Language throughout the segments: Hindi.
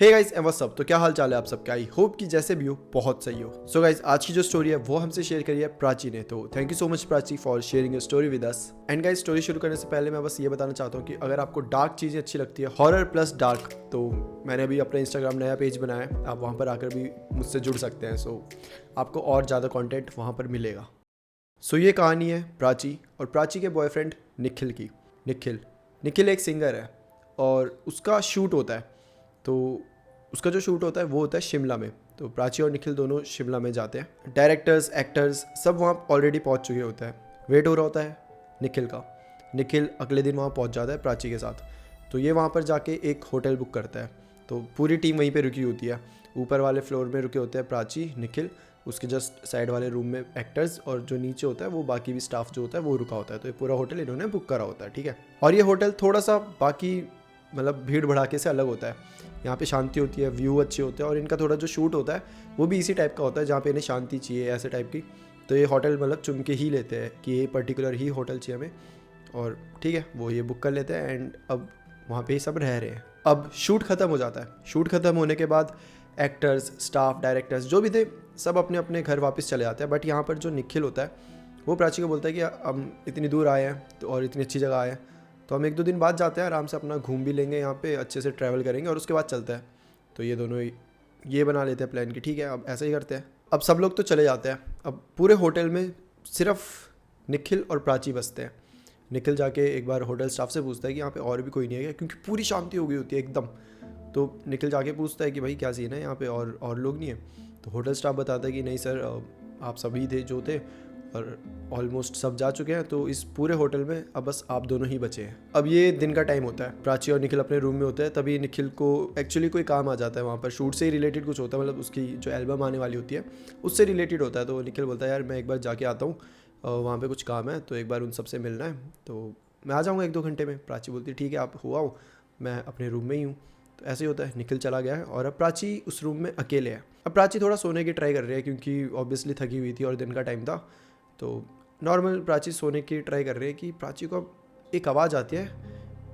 Hey guys and what's up. तो क्या हाल चाल है आप सबका? आई होप कि जैसे भी हो बहुत सही हो। सो गाइस आज की जो स्टोरी है वो हमसे शेयर करी है प्राची ने। तो thank you so much Prachi for sharing your story with us. And guys story शुरू करने से पहले मैं बस ये बताना चाहता हूँ कि अगर आपको डार्क चीज़ें अच्छी लगती है, हॉरर प्लस डार्क, तो मैंने अभी अपना इंस्टाग्राम नया पेज बनाया है, आप वहाँ पर आकर भी मुझसे जुड़ सकते हैं। सो आपको और ज़्यादा कॉन्टेंट वहाँ पर मिलेगा। सो ये कहानी है प्राची और प्राची के बॉयफ्रेंड निखिल की। निखिल एक सिंगर है और उसका शूट होता है। तो उसका जो शूट होता है वो होता है शिमला में। तो प्राची और निखिल दोनों शिमला में जाते हैं। डायरेक्टर्स, एक्टर्स सब वहाँ ऑलरेडी पहुँच चुके होते हैं। वेट हो रहा होता है निखिल का। निखिल अगले दिन वहाँ पहुँच जाता है प्राची के साथ। तो ये वहाँ पर जाके एक होटल बुक करता है। तो पूरी टीम वहीं पे रुकी होती है। ऊपर वाले फ्लोर में रुके होते हैं प्राची, निखिल, उसके जस्ट साइड वाले रूम में एक्टर्स, और जो नीचे होता है वो बाकी भी स्टाफ जो होता है वो रुका होता है। तो ये पूरा होटल इन्होंने बुक करा होता है, ठीक है। और ये होटल थोड़ा सा बाकी मतलब भीड़ भड़ाके से अलग होता है। यहाँ पे शांति होती है, व्यू अच्छे होते हैं, और इनका थोड़ा जो शूट होता है वो भी इसी टाइप का होता है जहाँ पे इन्हें शांति चाहिए, ऐसे टाइप की। तो ये होटल मतलब चुन के ही लेते हैं कि ये पर्टिकुलर ही होटल चाहिए हमें, और ठीक है वो ये बुक कर लेते हैं। एंड अब वहाँ पे ही सब रह रहे हैं। अब शूट ख़त्म हो जाता है। शूट ख़त्म होने के बाद एक्टर्स, स्टाफ, डायरेक्टर्स जो भी थे सब अपने अपने घर वापस चले जाते हैं। बट यहाँ पर जो निखिल होता है वो प्राची को बोलता है कि हम इतनी दूर आए हैं तो और इतनी अच्छी जगह आए हैं, तो हम 1-2 दिन बाद जाते हैं, आराम से अपना घूम भी लेंगे, यहाँ पे अच्छे से ट्रैवल करेंगे और उसके बाद चलते हैं। तो ये दोनों ये बना लेते हैं प्लान की, ठीक है अब ऐसा ही करते हैं। अब सब लोग तो चले जाते हैं। अब पूरे होटल में सिर्फ निखिल और प्राची बसते हैं। निखिल जाके एक बार होटल स्टाफ से पूछता है कि यहाँ पे और भी कोई नहीं है क्या, क्योंकि पूरी शांति हो गई होती है एकदम। तो निखिल जाके पूछता है कि भाई क्या सीन है यहाँ पे, और लोग नहीं है? तो होटल स्टाफ बताता है कि नहीं सर, आप सभी थे जो थे और ऑलमोस्ट सब जा चुके हैं, तो इस पूरे होटल में अब बस आप दोनों ही बचे हैं। अब ये दिन का टाइम होता है, प्राची और निखिल अपने रूम में होते हैं। तभी निखिल को एक्चुअली कोई काम आ जाता है वहाँ पर, शूट से ही रिलेटेड कुछ होता है, मतलब उसकी जो एल्बम आने वाली होती है उससे रिलेटेड होता है। तो निखिल बोलता है यार मैं एक बार जाके आता हूँ, वहाँ पर कुछ काम है, तो एक बार उन सबसे मिलना है, तो मैं आ जाऊँगा 1-2 घंटे में। प्राची बोलती है ठीक है आप हो आओ, मैं अपने रूम में ही हूँ। तो ऐसे ही होता है, निखिल चला गया है और अब प्राची उस रूम में अकेले है। अब प्राची थोड़ा सोने की ट्राई कर रही है क्योंकि ऑब्वियसली थकी हुई थी और दिन का टाइम था। तो नॉर्मल प्राची सोने की ट्राई कर रही है कि प्राची को अब एक आवाज़ आती है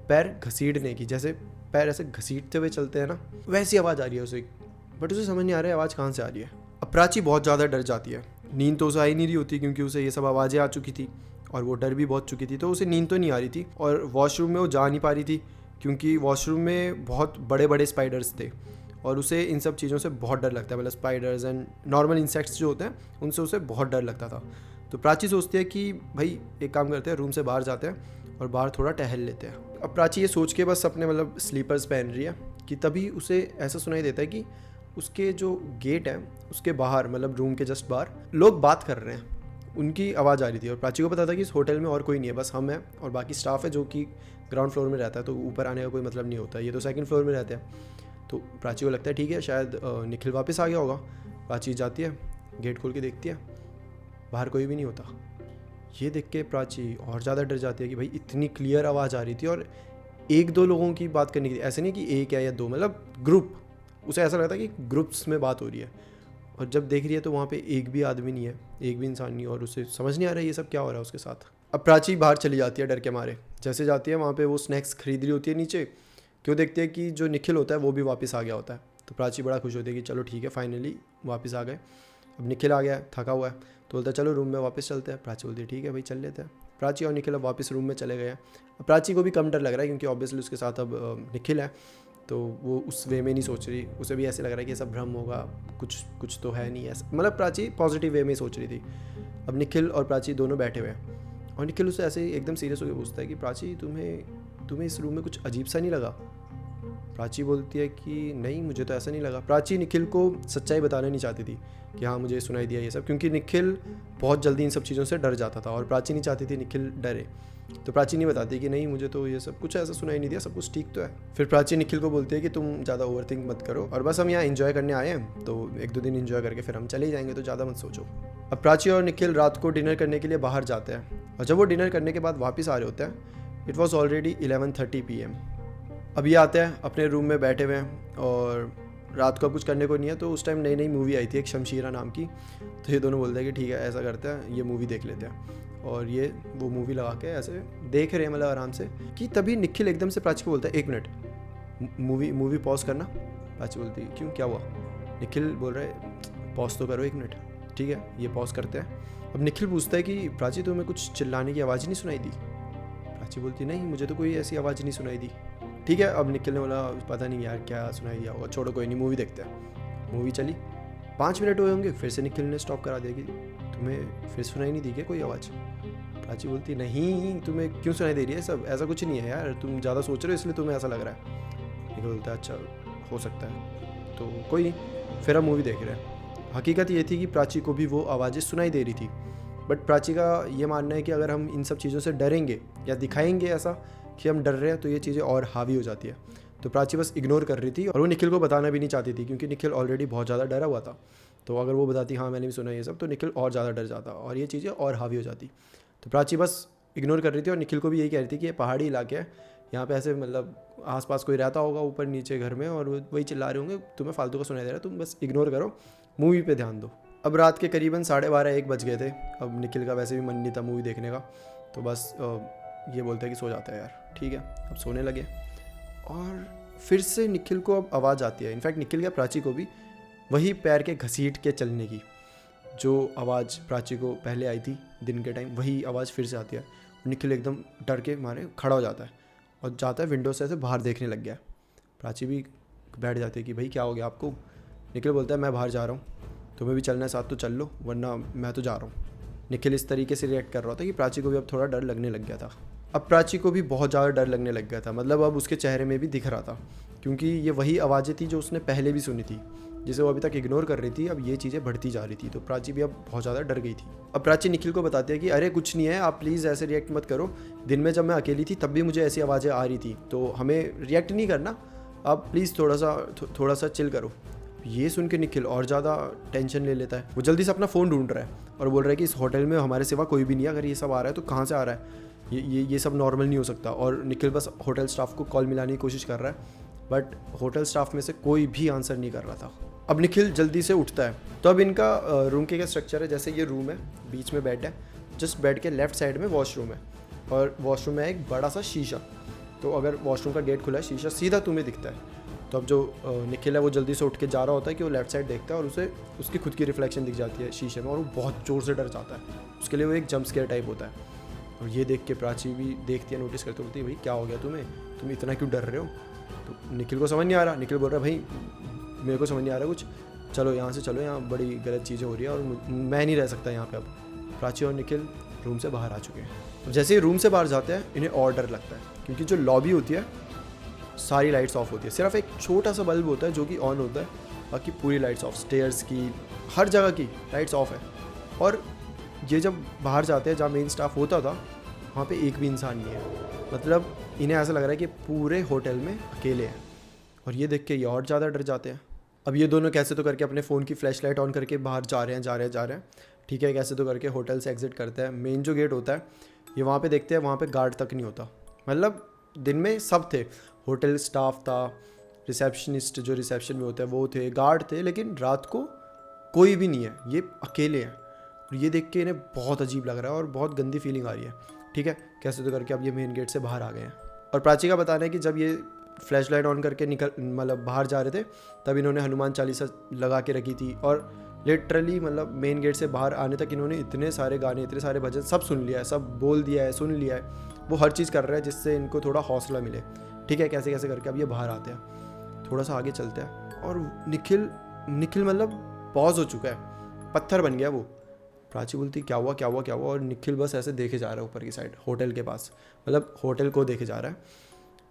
पैर घसीटने की, जैसे पैर ऐसे घसीटते हुए चलते हैं ना, वैसी आवाज़ आ रही है उसे। बट उसे समझ नहीं आ रहा है आवाज़ कहाँ से आ रही है। अब प्राची बहुत ज़्यादा डर जाती है। नींद तो उसे आ ही नहीं रही होती क्योंकि उसे ये सब आवाज़ें आ चुकी थी और वो डर भी बहुत चुकी थी, तो उसे नींद तो नहीं आ रही थी। और वॉशरूम में वो जा नहीं पा रही थी क्योंकि वॉशरूम में बहुत बड़े बड़े स्पाइडर्स थे और उसे इन सब चीज़ों से बहुत डर लगता है। मतलब स्पाइडर्स एंड नॉर्मल इंसेक्ट्स जो होते हैं उनसे उसे बहुत डर लगता था। तो प्राची सोचती है कि भाई एक काम करते हैं, रूम से बाहर जाते हैं और बाहर थोड़ा टहल लेते हैं। अब प्राची ये सोच के बस अपने मतलब स्लीपर्स पहन रही है कि तभी उसे ऐसा सुनाई देता है कि उसके जो गेट है उसके बाहर, मतलब रूम के जस्ट बाहर लोग बात कर रहे हैं, उनकी आवाज़ आ रही थी। और प्राची को पता था कि इस होटल में और कोई नहीं है, बस हम हैं और बाकी स्टाफ है जो कि ग्राउंड फ्लोर में रहता है, तो ऊपर आने का कोई मतलब नहीं होता, ये तो सेकंड फ्लोर में रहते हैं। तो प्राची को लगता है ठीक है शायद निखिल वापस आ गया होगा। प्राची जाती है, गेट खोल के देखती है, बाहर कोई भी नहीं होता। ये देख के प्राची और ज़्यादा डर जाती है कि भाई इतनी क्लियर आवाज़ आ रही थी और 1-2 लोगों की बात करनी थी, ऐसे नहीं कि एक है या 2, मतलब ग्रुप। उसे ऐसा लगता है कि ग्रुप्स में बात हो रही है। और जब देख रही है तो वहाँ पे एक भी आदमी नहीं है, एक भी इंसान नहीं है, और उसे समझ नहीं आ रहा है ये सब क्या हो रहा है उसके साथ। अब प्राची बाहर चली जाती है डर के मारे। जैसे जाती है वहाँ पे वो स्नैक्स खरीद रही होती है नीचे, क्यों देखती है कि जो निखिल होता है वो भी वापस आ गया होता है। तो प्राची बड़ा खुश होती है कि चलो ठीक है फाइनली वापस आ गए। अब निखिल आ गया है, थका हुआ है, तो बोलता है चलो रूम में वापस चलते हैं। प्राची बोलती है ठीक है भाई चल लेते हैं। प्राची और निखिल अब वापस रूम में चले गए हैं। अब प्राची को भी कम डर लग रहा है क्योंकि ऑब्वियसली उसके साथ अब निखिल है, तो वो उस वे में नहीं सोच रही। उसे भी ऐसे लग रहा है कि ये सब भ्रम होगा, कुछ तो है नहीं ऐसा, मतलब प्राची पॉजिटिव वे में सोच रही थी। अब निखिल और प्राची दोनों बैठे हुए हैं और निखिल उससे ऐसे एकदम सीरियस होकर पूछता है कि प्राची तुम्हें इस रूम में कुछ अजीब सा नहीं लगा? प्राची बोलती है कि नहीं मुझे तो ऐसा नहीं लगा। प्राची निखिल को सच्चाई बताना नहीं चाहती थी कि हाँ मुझे सुनाई दिया ये सब, क्योंकि निखिल बहुत जल्दी इन सब चीज़ों से डर जाता था और प्राची नहीं चाहती थी निखिल डरे। तो प्राची नहीं बताती कि नहीं मुझे तो ये सब कुछ ऐसा सुनाई नहीं दिया, सब कुछ ठीक तो है। फिर प्राची निखिल को बोलती है कि तुम ज़्यादा ओवरथिंक मत करो और बस हम यहाँ एंजॉय करने आए हैं, तो 1-2 दिन एंजॉय करके फिर हम चले ही जाएंगे, तो ज़्यादा मत सोचो। अब प्राची और निखिल रात को डिनर करने के लिए बाहर जाते हैं और जब वो डिनर करने के बाद वापस आ रहे होते हैं, इट वॉज ऑलरेडी 11:30 PM। अब ये आते हैं अपने रूम में बैठे हुए हैं और रात को अब कुछ करने को नहीं है, तो उस टाइम नई मूवी आई थी एक शमशीरा नाम की। तो ये दोनों बोलते हैं कि ठीक है ऐसा करते हैं, ये मूवी देख लेते हैं। और ये वो मूवी लगा के ऐसे देख रहे हैं मतलब आराम से, कि तभी निखिल एकदम से प्राची को बोलता है 1 मिनट मूवी पॉज करना। प्राची बोलती क्यों, क्या हुआ? निखिल बोल रहा है पॉज तो करो 1 मिनट। ठीक है, ये पॉज करते हैं। अब निखिल पूछता है कि प्राची तुम्हें कुछ चिल्लाने की आवाज़ नहीं सुनाई दी? प्राची बोलती नहीं, मुझे तो कोई ऐसी आवाज़ नहीं सुनाई दी। ठीक है, अब निखिल ने बोला पता नहीं यार क्या सुनाई दिया होगा, छोड़ो कोई नहीं, मूवी देखते हैं। मूवी चली, 5 मिनट हुए होंगे, फिर से निखिल ने स्टॉप करा दिया कि तुम्हें फिर सुनाई नहीं दी क्या कोई आवाज़? प्राची बोलती नहीं, तुम्हें क्यों सुनाई दे रही है सब, ऐसा कुछ नहीं है यार, तुम ज़्यादा सोच रहे हो इसलिए तुम्हें ऐसा लग रहा है। निखिल बोलता है अच्छा हो सकता है, तो कोई नहीं, फिर हम मूवी देख रहे हैं। हकीकत ये थी कि प्राची को भी वो आवाज़ें सुनाई दे रही थी, बट प्राची का ये मानना है कि अगर हम इन सब चीज़ों से डरेंगे या दिखाएंगे ऐसा कि हम डर रहे हैं तो ये चीज़ें और हावी हो जाती है। तो प्राची बस इग्नोर कर रही थी और वो निखिल को बताना भी नहीं चाहती थी, क्योंकि निखिल ऑलरेडी बहुत ज़्यादा डरा हुआ था। तो अगर वो बताती हाँ मैंने भी सुना ये सब, तो निखिल और ज़्यादा डर जाता और ये चीज़ें और हावी हो जाती। तो प्राची बस इग्नोर कर रही थी और निखिल को भी यही कह रही थी कि ये पहाड़ी इलाके है, यहाँ पे ऐसे मतलब आसपास कोई रहता होगा ऊपर नीचे घर में और वही चिल्ला रहे होंगे, तुम्हें फालतू का सुनाई दे रहा है, तुम बस इग्नोर करो, मूवी पे ध्यान दो। अब रात के करीबन 12:30-1 बज गए थे। अब निखिल का वैसे भी मन नहीं था मूवी देखने का, तो बस ये बोलता है कि सो जाता है यार। ठीक है, अब सोने लगे और फिर से निखिल को अब आवाज़ आती है। इनफैक्ट निखिल क्या, प्राची को भी वही पैर के घसीट के चलने की जो आवाज़ प्राची को पहले आई थी दिन के टाइम, वही आवाज़ फिर से आती है। निखिल एकदम डर के मारे खड़ा हो जाता है और जाता है विंडो से ऐसे बाहर देखने लग गया। प्राची भी बैठ जाती है कि भाई क्या हो गया आपको? निखिल बोलता है मैं बाहर जा रहा हूँ, तुम्हें भी चलना है साथ तो चल लो, वरना मैं तो जा रहा हूँ। निखिल इस तरीके से रिएक्ट कर रहा था कि प्राची को भी अब थोड़ा डर लगने लग गया था। अब प्राची को भी बहुत ज़्यादा डर लगने लग गया था, मतलब अब उसके चेहरे में भी दिख रहा था, क्योंकि ये वही आवाज़ें थी जो उसने पहले भी सुनी थी, जिसे वो अभी तक इग्नोर कर रही थी। अब ये चीज़ें बढ़ती जा रही थी, तो प्राची भी अब बहुत ज़्यादा डर गई थी। अब प्राची निखिल को बताती है कि अरे कुछ नहीं है, आप प्लीज़ ऐसे रिएक्ट मत करो, दिन में जब मैं अकेली थी तब भी मुझे ऐसी आवाज़ें आ रही थी, तो हमें रिएक्ट नहीं करना, आप प्लीज़ थोड़ा सा चिल करो। ये सुन के निखिल और ज़्यादा टेंशन ले लेता है। वो जल्दी से अपना फ़ोन ढूंढ रहा है और बोल रहा है कि इस होटल में हमारे सिवा कोई भी नहीं है, अगर ये सब आ रहा है तो कहाँ से आ रहा है, ये सब नॉर्मल नहीं हो सकता। और निखिल बस होटल स्टाफ को कॉल मिलाने की कोशिश कर रहा है, बट होटल स्टाफ में से कोई भी आंसर नहीं कर रहा था। अब निखिल जल्दी से उठता है। तो अब इनका रूम के क्या स्ट्रक्चर है, जैसे ये रूम है, बीच में बेड है, जस्ट बेड के लेफ्ट साइड में वॉशरूम है, और वॉशरूम में एक बड़ा सा शीशा। तो अगर वॉशरूम का गेट खुला है, शीशा सीधा तुम्हें दिखता है। तो अब जो निखिल है वो जल्दी से उठ के जा रहा होता है कि वो लेफ्ट साइड देखता है और उसे उसकी खुद की रिफ्लेक्शन दिख जाती है शीशे में, और वो बहुत ज़ोर से डर जाता है। उसके लिए वो एक जंप स्केयर टाइप होता है। और ये देख के प्राची भी देखती है, नोटिस करती, बोलती है भाई क्या हो गया तुम्हें, तुम इतना क्यों डर रहे हो? तो निखिल को समझ नहीं आ रहा। निखिल बोल रहा है भाई मेरे को समझ नहीं आ रहा कुछ, चलो यहाँ से चलो, यहाँ बड़ी गलत चीज़ें हो रही है और मैं नहीं रह सकता यहाँ पे। अब प्राची और निखिल रूम से बाहर आ चुके हैं। अब जैसे ही रूम से बाहर जाते हैं इन्हें और डर लगता है, क्योंकि जो लॉबी होती है सारी लाइट्स ऑफ होती है, सिर्फ एक छोटा सा बल्ब होता है जो कि ऑन होता है, बाकी पूरी लाइट्स ऑफ, स्टेयर्स की हर जगह की लाइट्स ऑफ है। और ये जब बाहर जाते हैं जहाँ मेन स्टाफ होता था, वहाँ पे एक भी इंसान नहीं है। मतलब इन्हें ऐसा लग रहा है कि पूरे होटल में अकेले हैं, और ये देख के ये और ज़्यादा डर जाते हैं। अब ये दोनों कैसे तो करके अपने फ़ोन की फ्लैश लाइट ऑन करके बाहर जा रहे हैं। ठीक है, कैसे तो करके होटल से एग्जिट करते हैं। मेन जो गेट होता है ये वहाँ पे देखते हैं, वहाँ पे गार्ड तक नहीं होता। मतलब दिन में सब थे, होटल स्टाफ था, रिसेप्शनिस्ट जो रिसेप्शन में होता है वो थे, गार्ड थे, लेकिन रात को कोई भी नहीं है, ये अकेले हैं। और ये देख के इन्हें बहुत अजीब लग रहा है और बहुत गंदी फीलिंग आ रही है। ठीक है, कैसे तो करके अब ये मेन गेट से बाहर आ गए हैं। और प्राची का बताना है कि जब ये फ्लैश लाइट ऑन करके मतलब बाहर जा रहे थे, तब इन्होंने हनुमान चालीसा लगा के रखी थी, और लिटरली मतलब मेन गेट से बाहर आने तक इन्होंने इतने सारे गाने, इतने सारे भजन सब सुन लिया है, सब बोल दिया है, सुन लिया है। वो हर चीज़ कर रहे हैं जिससे इनको थोड़ा हौसला मिले। ठीक है, कैसे कैसे करके अब ये बाहर आते हैं, थोड़ा सा आगे चलते हैं, और निखिल मतलब पॉज हो चुका है, पत्थर बन गया वो। प्राची बोलती क्या हुआ, और निखिल बस ऐसे देखे जा रहा है ऊपर की साइड, होटल के पास, मतलब होटल को देखे जा रहा है।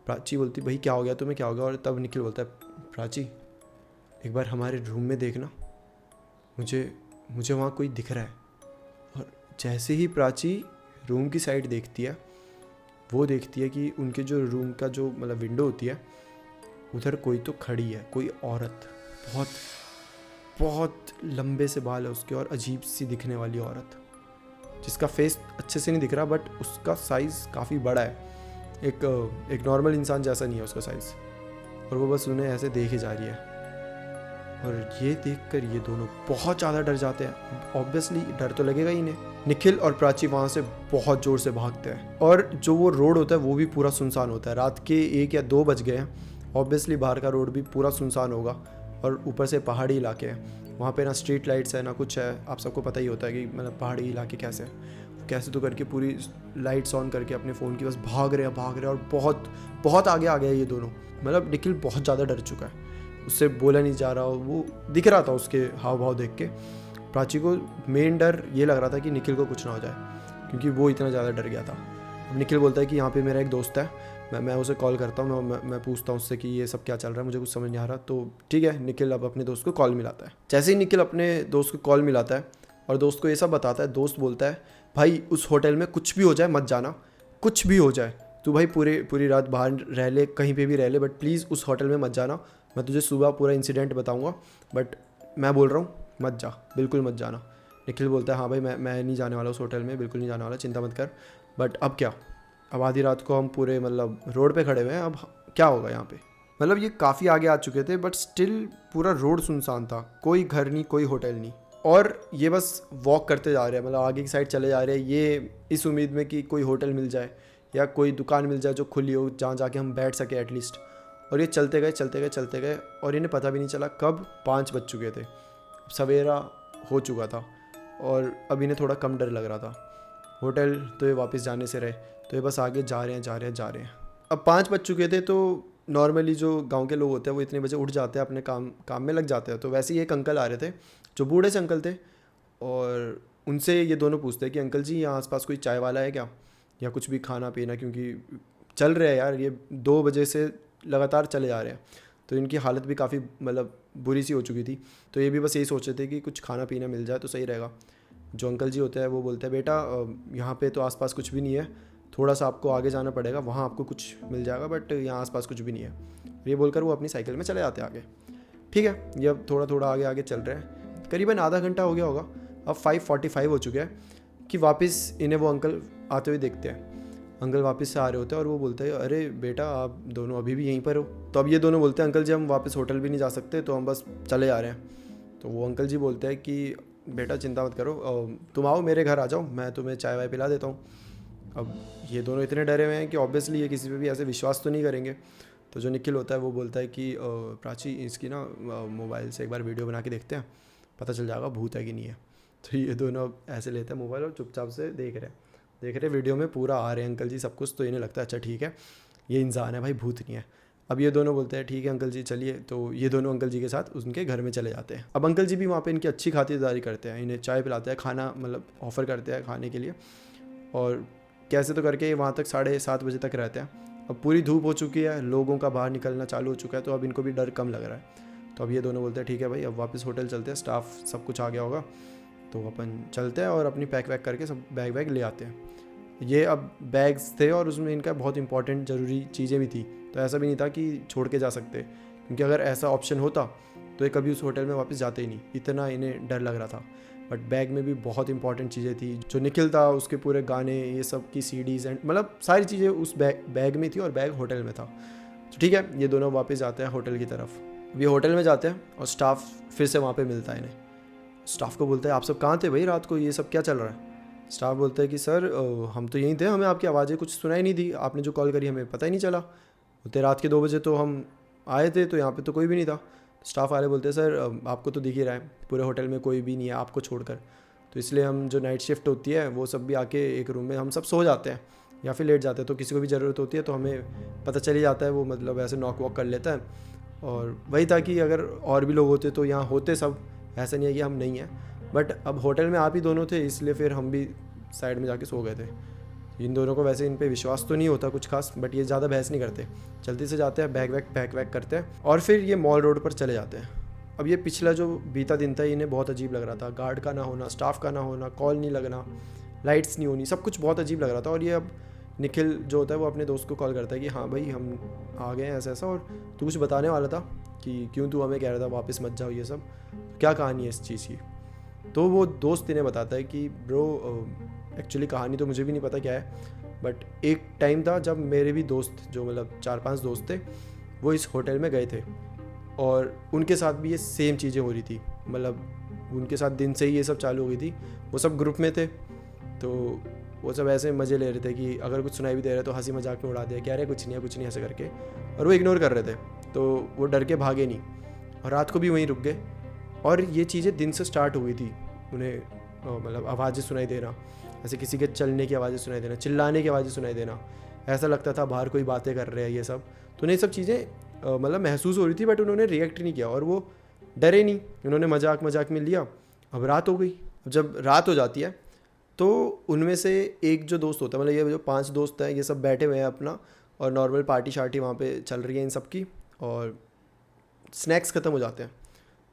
प्राची बोलती भाई क्या हो गया तुम्हें, क्या हो गया? और तब निखिल बोलता है प्राची एक बार हमारे रूम में देखना, मुझे वहाँ कोई दिख रहा है। और जैसे ही प्राची रूम की साइड देखती है, वो देखती है कि उनके जो रूम का जो मतलब विंडो होती है, उधर कोई तो खड़ी है, कोई औरत, बहुत बहुत लंबे से बाल है उसके, और अजीब सी दिखने वाली औरत, जिसका फेस अच्छे से नहीं दिख रहा, बट उसका साइज़ काफ़ी बड़ा है, एक नॉर्मल इंसान जैसा नहीं है उसका साइज़। और वो बस उन्हें ऐसे देखे जा रही है, और ये देखकर ये दोनों बहुत ज़्यादा डर जाते हैं। ऑब्वियसली डर तो लगेगा ही इन्हें। निखिल और प्राची वहाँ से बहुत ज़ोर से भागते हैं, और जो वो रोड होता है वो भी पूरा सुनसान होता है। रात के 1 या 2 बज गए हैं ऑब्वियसली बाहर का रोड भी पूरा सुनसान होगा और ऊपर से पहाड़ी इलाके हैं, वहाँ पे ना स्ट्रीट लाइट्स है ना कुछ है। आप सबको पता ही होता है कि मतलब पहाड़ी इलाके कैसे हैं, कैसे तो करके पूरी लाइट्स ऑन करके अपने फ़ोन की बस भाग रहे हैं और बहुत बहुत आगे आ गया ये दोनों। मतलब निखिल बहुत ज़्यादा डर चुका है, उससे बोला नहीं जा रहा, वो दिख रहा था उसके हाव भाव देख के। प्राची को मेन डर ये लग रहा था कि निखिल को कुछ ना हो जाए, क्योंकि वो इतना ज़्यादा डर गया था। निखिल बोलता है कि यहाँ पे मेरा एक दोस्त है, मैं उसे कॉल करता हूँ, मैं पूछता हूँ उससे कि ये सब क्या चल रहा है, मुझे कुछ समझ नहीं आ रहा। तो ठीक है, निखिल अब अपने दोस्त को कॉल मिलाता है। जैसे ही निखिल अपने दोस्त को कॉल मिलाता है और दोस्त को ये सब बताता है, दोस्त बोलता है भाई उस होटल में कुछ भी हो जाए मत जाना, कुछ भी हो जाए तू भाई पूरी रात बाहर रह ले, कहीं पे भी रह ले, बट प्लीज़ उस होटल में मत जाना। मैं तुझे सुबह पूरा इंसिडेंट बताऊँगा, बट मैं बोल रहा हूँ मत जा, बिल्कुल मत जाना। निखिल बोलता है हाँ भाई मैं नहीं जाने वाला उस होटल में, बिल्कुल नहीं जाने वाला, चिंता मत कर। बट अब क्या, अब आधी रात को हम पूरे मतलब रोड पे खड़े हुए हैं, अब क्या होगा यहाँ पे। मतलब ये काफ़ी आगे आ चुके थे बट स्टिल पूरा रोड सुनसान था, कोई घर नहीं, कोई होटल नहीं, और ये बस वॉक करते जा रहे हैं, मतलब आगे की साइड चले जा रहे हैं, ये इस उम्मीद में कि कोई होटल मिल जाए या कोई दुकान मिल जाए जो खुली हो, जहाँ जाके हम बैठ सके एटलीस्ट। और ये चलते गए और इन्हें पता भी नहीं चला कब 5 बज चुके थे, सवेरा हो चुका था और अब इन्हें थोड़ा कम डर लग रहा था। होटल तो ये वापस जाने से रहे, तो ये बस आगे जा रहे हैं। अब 5 बज चुके थे, तो नॉर्मली जो गांव के लोग होते हैं वो इतने बजे उठ जाते हैं, अपने काम में लग जाते हैं। तो वैसे ही एक अंकल आ रहे थे जो बूढ़े से अंकल थे, और उनसे ये दोनों पूछते हैं कि अंकल जी यहाँ आसपास कोई चाय वाला है क्या, या कुछ भी खाना पीना, क्योंकि चल रहे हैं यार, ये 2 बजे से लगातार चले जा रहे हैं, तो इनकी हालत भी काफ़ी मतलब बुरी सी हो चुकी थी। तो ये भी बस यही सोच रहे थे कि कुछ खाना पीना मिल जाए तो सही रहेगा। जो अंकल जी होते हैं वो बोलते हैं बेटा यहाँ पे तो आसपास कुछ भी नहीं है, थोड़ा सा आपको आगे जाना पड़ेगा, वहाँ आपको कुछ मिल जाएगा, बट यहाँ आसपास कुछ भी नहीं है। ये बोलकर वो अपनी साइकिल में चले जाते हैं आगे। ठीक है, ये अब थोड़ा आगे चल रहे हैं, करीबन आधा घंटा हो गया होगा, अब 5:45 हो चुके हैं कि वापस इन्हें वो अंकल आते हुए देखते हैं। अंकल वापस से आ रहे होते हैं और वो बोलते हैं अरे बेटा आप दोनों अभी भी यहीं पर हो। तो अब ये दोनों बोलते हैं अंकल जी हम वापस होटल भी नहीं जा सकते, तो हम बस चले जा रहे हैं। तो वो अंकल जी बोलते हैं कि बेटा चिंता मत करो, तुम आओ मेरे घर आ जाओ, मैं तुम्हें चाय वाय पिला देता हूँ। अब ये दोनों इतने डरे हुए हैं कि ऑब्वियसली ये किसी पे भी ऐसे विश्वास तो नहीं करेंगे। तो जो निखिल होता है वो बोलता है कि प्राची इसकी ना मोबाइल से एक बार वीडियो बना के देखते हैं, पता चल जाएगा भूत है कि नहीं है। तो ये दोनों ऐसे लेते हैं मोबाइल और चुपचाप से देख रहे वीडियो में पूरा आ रहे हैं अंकल जी सब कुछ। तो इन्हें लगता है अच्छा ठीक है ये इंसान है भाई, भूत नहीं है। अब ये दोनों बोलते हैं ठीक है अंकल जी चलिए। तो ये दोनों अंकल जी के साथ उनके घर में चले जाते हैं। अब अंकल जी भी वहाँ पे इनकी अच्छी खातिरदारी करते हैं, इन्हें चाय पिलाते हैं, खाना मतलब ऑफ़र करते हैं खाने के लिए, और कैसे तो करके वहाँ तक 7:30 बजे तक रहते हैं। अब पूरी धूप हो चुकी है, लोगों का बाहर निकलना चालू हो चुका है, तो अब इनको भी डर कम लग रहा है। तो अब ये दोनों बोलते हैं ठीक है भाई अब वापस होटल चलते हैं, स्टाफ सब कुछ आ गया होगा, तो अपन चलते हैं और अपनी पैक वैक करके सब बैग वैग ले आते हैं। ये अब बैग्स थे और उसमें इनका बहुत इंपॉर्टेंट ज़रूरी चीज़ें भी थी, तो ऐसा भी नहीं था कि छोड़ के जा सकते, क्योंकि अगर ऐसा ऑप्शन होता तो ये कभी उस होटल में वापस जाते ही नहीं, इतना इन्हें डर लग रहा था। बट बैग में भी बहुत इंपॉर्टेंट चीज़ें थी, जो निखिल था उसके पूरे गाने ये सब की CDs एंड मतलब सारी चीज़ें उस बैग में थी और बैग होटल में था। तो ठीक है, ये दोनों वापस जाते हैं होटल की तरफ। अब ये होटल में जाते हैं और स्टाफ फिर से वहाँ पे मिलता है इन्हें। स्टाफ को बोलते हैं आप सब कहाँ थे भाई रात को, ये सब क्या चल रहा है। स्टाफ बोलते हैं कि सर हम तो यहीं थे, हमें आपकी आवाज़ें कुछ सुनाई नहीं दी, आपने जो कॉल करी हमें पता ही नहीं चला, बोलते रात के 2 बजे तो हम आए थे तो यहाँ पे तो कोई भी नहीं था। स्टाफ वाले बोलते हैं सर आपको तो दिख ही रहा है पूरे होटल में कोई भी नहीं है आपको छोड़कर, तो इसलिए हम जो नाइट शिफ्ट होती है वो सब भी आके एक रूम में हम सब सो जाते हैं या फिर लेट जाते हैं, तो किसी को भी ज़रूरत होती है तो हमें पता चल ही जाता है, वो मतलब ऐसे नॉक वॉक कर लेता है। और वही था कि अगर और भी लोग होते तो यहाँ होते सब, ऐसा नहीं है कि हम नहीं हैं, बट अब होटल में आप ही दोनों थे इसलिए फिर हम भी साइड में जाके सो गए थे। इन दोनों को वैसे इन पे विश्वास तो नहीं होता कुछ खास, बट ये ज़्यादा बहस नहीं करते, जल्दी से जाते हैं बैग वैग करते हैं और फिर ये मॉल रोड पर चले जाते हैं। अब ये पिछला जो बीता दिन था इन्हें बहुत अजीब लग रहा था, गार्ड का ना होना, स्टाफ का ना होना, कॉल नहीं लगना, लाइट्स नहीं होनी, सब कुछ बहुत अजीब लग रहा था। और ये अब निखिल जो होता है वो अपने दोस्त को कॉल करता है कि हाँ भाई हम आ गए हैं ऐसा और तू कुछ बताने वाला था कि क्यों तू हमें कह रहा था वापस मत जाओ, ये सब क्या कहानी है इस चीज़ की। तो वो दोस्त इन्हें बताता है कि ब्रो एक्चुअली कहानी तो मुझे भी नहीं पता क्या है, बट एक टाइम था जब मेरे भी दोस्त जो मतलब 4-5 दोस्त थे वो इस होटल में गए थे और उनके साथ भी ये सेम चीज़ें हो रही थी, मतलब उनके साथ दिन से ही ये सब चालू हो गई थी। वो सब ग्रुप में थे तो वो सब ऐसे मज़े ले रहे थे कि अगर कुछ सुनाई भी दे रहे तो हंसी मजाक में उड़ा दिया कि अरे कुछ नहीं है ऐसे करके, और वो इग्नोर कर रहे थे। तो वो डर के भागे नहीं और रात को भी वहीं रुक गए। और ये चीज़ें दिन से स्टार्ट हुई थी उन्हें, मतलब आवाज़ें सुनाई देना, ऐसे किसी के चलने की आवाज़ें सुनाई देना, चिल्लाने की आवाज़ें सुनाई देना, ऐसा लगता था बाहर कोई बातें कर रहे हैं ये सब। तो उन्हें ये सब चीज़ें मतलब महसूस हो रही थी, बट उन्होंने रिएक्ट नहीं किया और वो डरे नहीं, उन्होंने मजाक मजाक में लिया। अब रात हो गई। अब जब रात हो जाती है तो उनमें से एक जो दोस्त होता है, मतलब ये जो 5 दोस्त हैं, ये सब बैठे हुए हैं अपना, और नॉर्मल पार्टी शार्टी वहाँ पे चल रही है इन सब की, और स्नैक्स ख़त्म हो जाते हैं।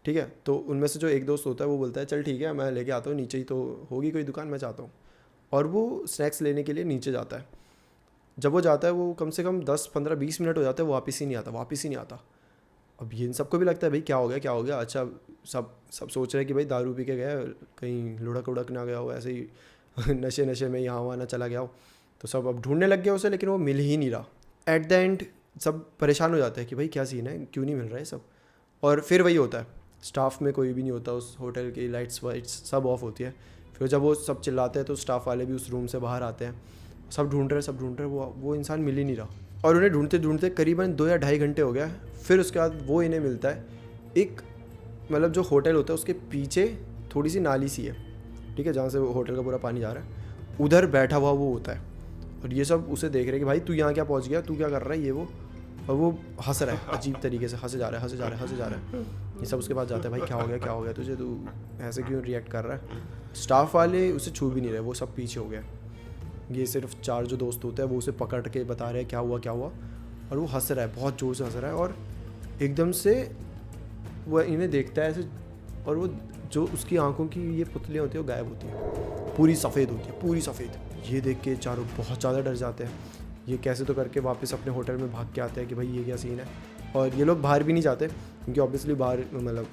ठीक है, तो उनमें से जो एक दोस्त होता है वो बोलता है चल ठीक है मैं लेके आता हूँ, नीचे ही तो होगी कोई दुकान, मैं चाहता हूँ। और वो स्नैक्स लेने के लिए नीचे जाता है। जब वो जाता है वो कम से कम 10-15-20 मिनट हो जाते हैं, वो वापस ही नहीं आता। अब ये इन सबको भी लगता है भाई क्या हो गया। अच्छा, सब सोच रहे हैं कि भाई दारू पी के गया, कहीं लुढ़क उड़क ना गया हो, ऐसे ही नशे में यहाँ वहाँ ना चला गया हो। तो सब अब ढूंढने लग गया उसे, लेकिन वो मिल ही नहीं रहा। एट द एंड सब परेशान हो जाते हैं कि भाई क्या सीन है, क्यों नहीं मिल रहा है सब। और फिर वही होता है, स्टाफ में कोई भी नहीं होता उस होटल की, लाइट्स वाइट्स सब ऑफ होती है। फिर जब वो सब चिल्लाते हैं तो स्टाफ वाले भी उस रूम से बाहर आते हैं, सब ढूंढ रहे, वो इंसान मिल ही नहीं रहा। और उन्हें ढूंढते ढूंढते करीबन 2 या ढाई घंटे हो गया। फिर उसके बाद वो इन्हें मिलता है एक, मतलब जो होटल होता है उसके पीछे थोड़ी सी नाली सी है, ठीक है, जहाँ से वो होटल का पूरा पानी जा रहा है, उधर बैठा हुआ वो होता है। और ये सब उसे देख रहे हैं कि भाई तू यहाँ क्या पहुँच गया, तू क्या कर रहा है ये वो। और वो हंस रहा है अजीब तरीके से, हंसे जा रहा है। ये सब उसके पास जाता है, भाई क्या हो गया तुझे, तू ऐसे क्यों रिएक्ट कर रहा है। स्टाफ वाले उसे छू भी नहीं रहे, वो सब पीछे हो गए। ये सिर्फ 4 जो दोस्त होते हैं वो उसे पकड़ के बता रहे हैं क्या हुआ। और वो हंस रहा है, बहुत ज़ोर से हंस रहा है। और एकदम से वो इन्हें देखता है ऐसे, और वो जो उसकी आंखों की ये पुतलियाँ होती हैं वो गायब होती हैं, पूरी सफ़ेद होती है, पूरी सफ़ेद। ये देख के चारों बहुत ज़्यादा डर जाते हैं। ये कैसे तो करके वापस अपने होटल में भाग के आते हैं कि भाई ये क्या सीन है। और ये लोग बाहर भी नहीं जाते, क्योंकि ऑब्वियसली बाहर मतलब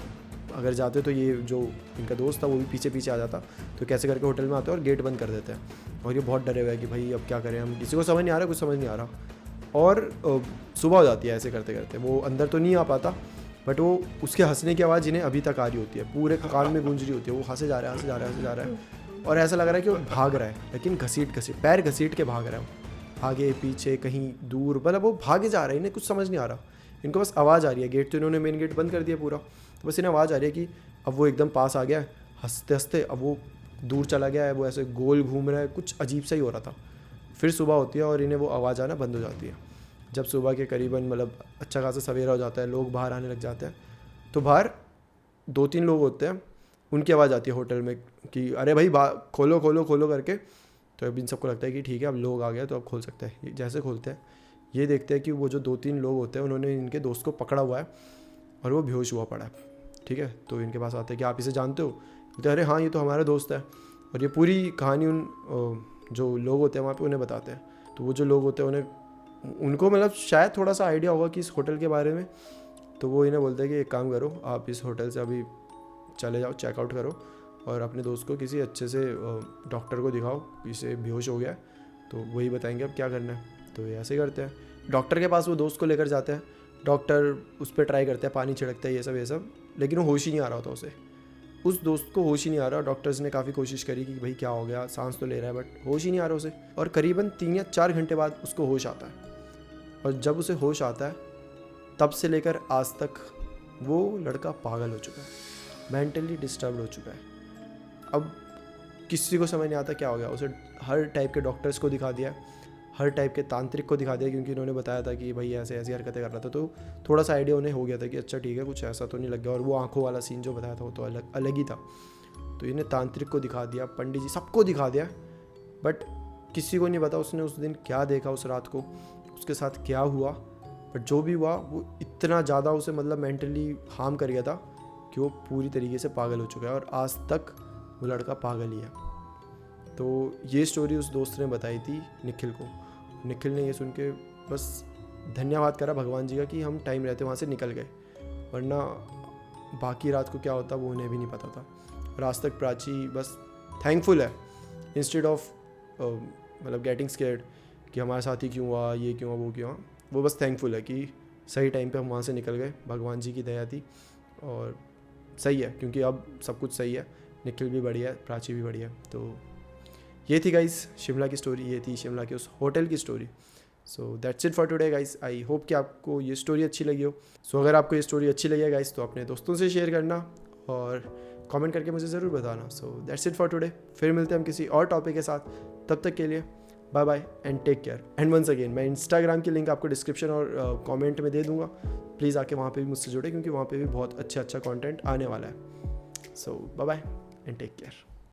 अगर जाते तो ये जो इनका दोस्त था वो भी पीछे आ जाता। तो कैसे करके होटल में आते हैं और गेट बंद कर देते हैं। और ये बहुत डरे हुए हैं कि भाई अब क्या करें हम, किसी को समझ नहीं आ रहा, कुछ समझ नहीं आ रहा। और सुबह हो जाती है ऐसे करते करते, वो अंदर तो नहीं आ पाता, बट वो उसके हंसने की आवाज़ इन्हें अभी तक आ रही होती है, पूरे कान में गूंज रही होती है। वो हंसे जा रहा है और ऐसा लग रहा है कि वो भाग रहा है, लेकिन घसीट पैर घसीट के भाग रहा है, आगे पीछे कहीं दूर, मतलब वो भागे जा रहा है। इन्हें कुछ समझ नहीं आ रहा, इनको बस आवाज़ आ रही है। गेट तो इन्होंने मेन गेट बंद कर दिया पूरा, तो बस इन्हें आवाज़ आ रही है कि अब वो एकदम पास आ गया है, हंसते हंसते अब वो दूर चला गया है, वो ऐसे गोल घूम रहा है, कुछ अजीब सा ही हो रहा था। फिर सुबह होती है और इन्हें वो आवाज़ आना बंद हो जाती है। जब सुबह के करीबन मतलब अच्छा खासा सवेरा हो जाता है, लोग बाहर आने लग जाते हैं, तो बाहर 2-3 लोग होते हैं, उनकी आवाज़ आती है होटल में कि अरे भाई खोलो करके। तो अब इन सबको लगता है कि ठीक है अब लोग आ गए तो अब खोल सकते हैं। जैसे खोलते हैं, ये देखते हैं कि वो जो 2-3 लोग होते हैं उन्होंने इनके दोस्त को पकड़ा हुआ है और वो बेहोश हुआ पड़ा है। ठीक है, तो इनके पास आते हैं कि आप इसे जानते हो। बोलते अरे हाँ ये तो हमारा दोस्त है। और ये पूरी कहानी उन जो लोग होते हैं वहाँ पे उन्हें बताते हैं। तो वो जो लोग होते हैं उनको मतलब शायद थोड़ा सा आइडिया होगा कि इस होटल के बारे में। तो वो इन्हें बोलते हैं कि एक काम करो, आप इस होटल से अभी चले जाओ, चेकआउट करो और अपने दोस्त को किसी अच्छे से डॉक्टर को दिखाओ, इसे बेहोश हो गया है, तो वही बताएंगे अब क्या करना है। तो ये ऐसे करते हैं, डॉक्टर के पास वो दोस्त को लेकर जाते हैं। डॉक्टर उस पर ट्राई करते हैं, पानी छिड़कते हैं ये सब, लेकिन वो होश ही नहीं आ रहा होता उसे। उस दोस्त को होश ही नहीं आ रहा। डॉक्टर्स ने काफ़ी कोशिश करी कि भाई क्या हो गया, सांस तो ले रहा है बट होश ही नहीं आ रहा उसे। और करीबन 3 या 4 घंटे बाद उसको होश आता है। और जब उसे होश आता है तब से लेकर आज तक वो लड़का पागल हो चुका है, मेंटली डिस्टर्ब हो चुका है। अब किसी को समझ नहीं आता क्या हो गया। उसे हर टाइप के डॉक्टर्स को दिखा दिया, हर टाइप के तांत्रिक को दिखा दिया, क्योंकि उन्होंने बताया था कि भाई ऐसे ऐसी हरकतें कर रहा था। तो थोड़ा सा आइडिया उन्हें हो गया था कि अच्छा ठीक है कुछ ऐसा तो नहीं लग गया। और वो आंखों वाला सीन जो बताया था वो तो अलग ही था। तो इन्हें तांत्रिक को दिखा दिया, पंडित जी सबको दिखा दिया, बट किसी को नहीं पता उसने उस दिन क्या देखा, उस रात को उसके साथ क्या हुआ। बट जो भी हुआ वो इतना ज़्यादा उसे मतलब मेंटली हार्म कर गया था कि वो पूरी तरीके से पागल हो चुका है। और आज तक वो लड़का पागल ही है। तो ये स्टोरी उस दोस्त ने बताई थी निखिल को। निखिल ने ये सुन के बस धन्यवाद करा भगवान जी का कि हम टाइम रहते वहाँ से निकल गए, वरना बाकी रात को क्या होता वो उन्हें भी नहीं पता था। और आज तक प्राची बस थैंकफुल है, इंस्टेड ऑफ मतलब गेटिंग स्केर्ड कि हमारे साथ ही क्यों हुआ, ये क्यों हुआ, वो क्यों हुआ। वो बस थैंकफुल है कि सही टाइम पे हम वहाँ से निकल गए, भगवान जी की दया थी। और सही है क्योंकि अब सब कुछ सही है, निखिल भी बढ़िया है, प्राची भी बढ़िया है। तो ये थी गाइस शिमला की स्टोरी, ये थी शिमला के उस होटल की story. So that's it for today guys. I hope कि आपको ये स्टोरी अच्छी लगी हो। सो अगर आपको ये स्टोरी अच्छी लगी है गाइस तो अपने दोस्तों से शेयर करना और कमेंट करके मुझे ज़रूर बताना। So that's it for today. फिर मिलते हैं हम किसी और टॉपिक के साथ। तब तक के लिए bye bye and take care. And once again मैं इंस्टाग्राम की लिंक आपको डिस्क्रिप्शन और कमेंट में दे दूंगा। प्लीज़ आके वहाँ पे भी मुझसे जुड़े क्योंकि वहाँ पे भी बहुत अच्छा कंटेंट आने वाला है। So bye bye and take care.